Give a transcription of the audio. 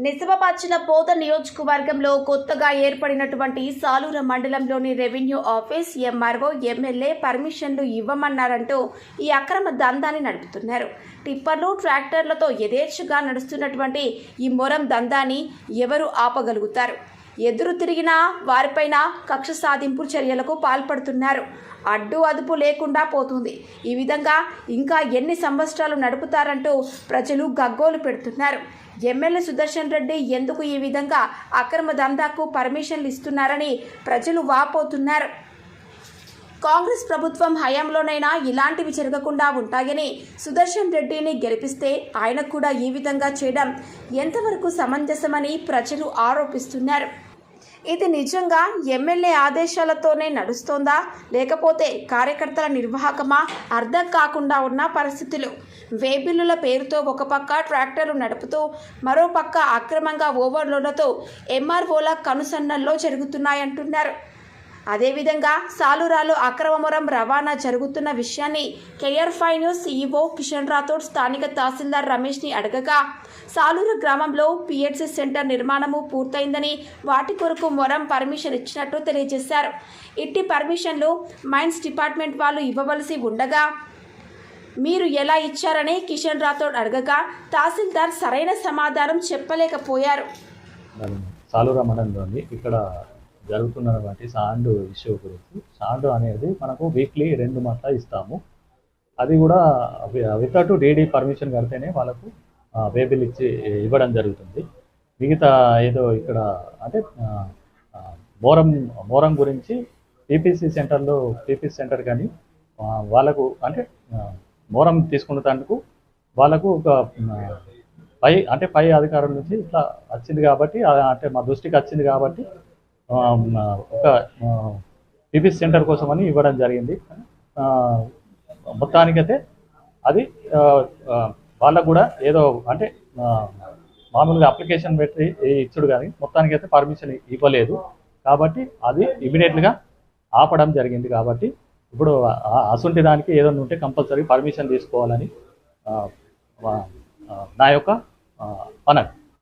నిజామాబాద్ జిల్లా పోత నియోజకవర్గంలో కొత్తగా ఏర్పడినటువంటి సాలూర మండలంలోని రెవెన్యూ ఆఫీస్ ఎంఆర్ఓ ఎమ్మెల్యే పర్మిషన్లు ఇవ్వమన్నారంటూ ఈ అక్రమ దందాన్ని నడుపుతున్నారు. టిప్పర్లు ట్రాక్టర్లతో యథేచ్ఛగా నడుస్తున్నటువంటి ఈ మొరం దందాన్ని ఎవరు ఆపగలుగుతారు? ఎదురు తిరిగిన వారిపైన కక్ష సాధింపు చర్యలకు పాల్పడుతున్నారు. అడ్డు అదుపు లేకుండా పోతుంది. ఈ విధంగా ఇంకా ఎన్ని సంవత్సరాలు నడుపుతారంటూ ప్రజలు గగ్గోలు పెడుతున్నారు. ఎమ్మెల్యే సుదర్శన్ రెడ్డి ఎందుకు ఈ విధంగా అక్రమ దందాకు పర్మిషన్లు ఇస్తున్నారని ప్రజలు వాపోతున్నారు. కాంగ్రెస్ ప్రభుత్వం హయాంలోనైనా ఇలాంటివి జరగకుండా ఉంటాయని, సుదర్శన్ రెడ్డిని గెలిపిస్తే ఆయనకు కూడా ఈ విధంగా చేయడం ఎంతవరకు సమంజసమని ప్రజలు ఆరోపిస్తున్నారు. ఇది నిజంగా ఎమ్మెల్యే ఆదేశాలతోనే నడుస్తోందా, లేకపోతే కార్యకర్తల నిర్వాహకమా అర్థం కాకుండా ఉన్న పరిస్థితులు. వేబిల్లుల పేరుతో ఒక పక్క ట్రాక్టర్లు నడుపుతూ మరో పక్క అక్రమంగా ఓవర్లోడ్లతో ఎంఆర్ఓల కనుసన్నల్లో జరుగుతున్నాయంటున్నారు. అదేవిధంగా సాలూరాలో అక్రమ మొరం రవాణా జరుగుతున్న విషయాన్ని KR5 news CEO Kishan Rathod స్థానిక తహసీల్దార్ రమేష్ని అడగగా, సాలూరు గ్రామంలో PHC సెంటర్ నిర్మాణము పూర్తయిందని, వాటి కొరకు మొరం పర్మిషన్ ఇచ్చినట్టు తెలియజేశారు. ఇట్టి పర్మిషన్లు మైన్స్ డిపార్ట్మెంట్ వాళ్ళు ఇవ్వవలసి ఉండగా మీరు ఎలా ఇచ్చారని కిషన్ రాథోడ్ అడగగా, తహసీల్దార్ సరైన సమాధానం చెప్పలేకపోయారు. సాలూరు మండలంలోని ఇక్కడ జరుగుతున్నటువంటి సాండ్ ఇష్యూ గురించి, సాండ్ అనేది మనకు వీక్లీ 2 మాటలు ఇస్తాము. అది కూడా వితౌట్ DD పర్మిషన్ కడితేనే వాళ్ళకు వేబిల్ ఇవ్వడం జరుగుతుంది. మిగతా ఏదో ఇక్కడ అంటే మోరం గురించి PPC సెంటర్ కానీ వాళ్ళకు అంటే మోరం తీసుకున్నందుకు వాళ్ళకు ఒక పై అధికారుల నుంచి ఇట్లా వచ్చింది కాబట్టి, అంటే మా దృష్టికి వచ్చింది కాబట్టి ఒక PPC సెంటర్ కోసమని ఇవ్వడం జరిగింది. మొత్తానికైతే అది వాళ్ళకు కూడా ఏదో అంటే మామూలుగా అప్లికేషన్ పెట్టి ఇచ్చుడు కానీ మొత్తానికైతే పర్మిషన్ ఇవ్వలేదు. కాబట్టి అది ఇమీడియట్గా ఆపడం జరిగింది. కాబట్టి ఇప్పుడు అసుంటి దానికి ఏదైనా ఉంటే కంపల్సరీ పర్మిషన్ తీసుకోవాలని నా యొక్క పనక్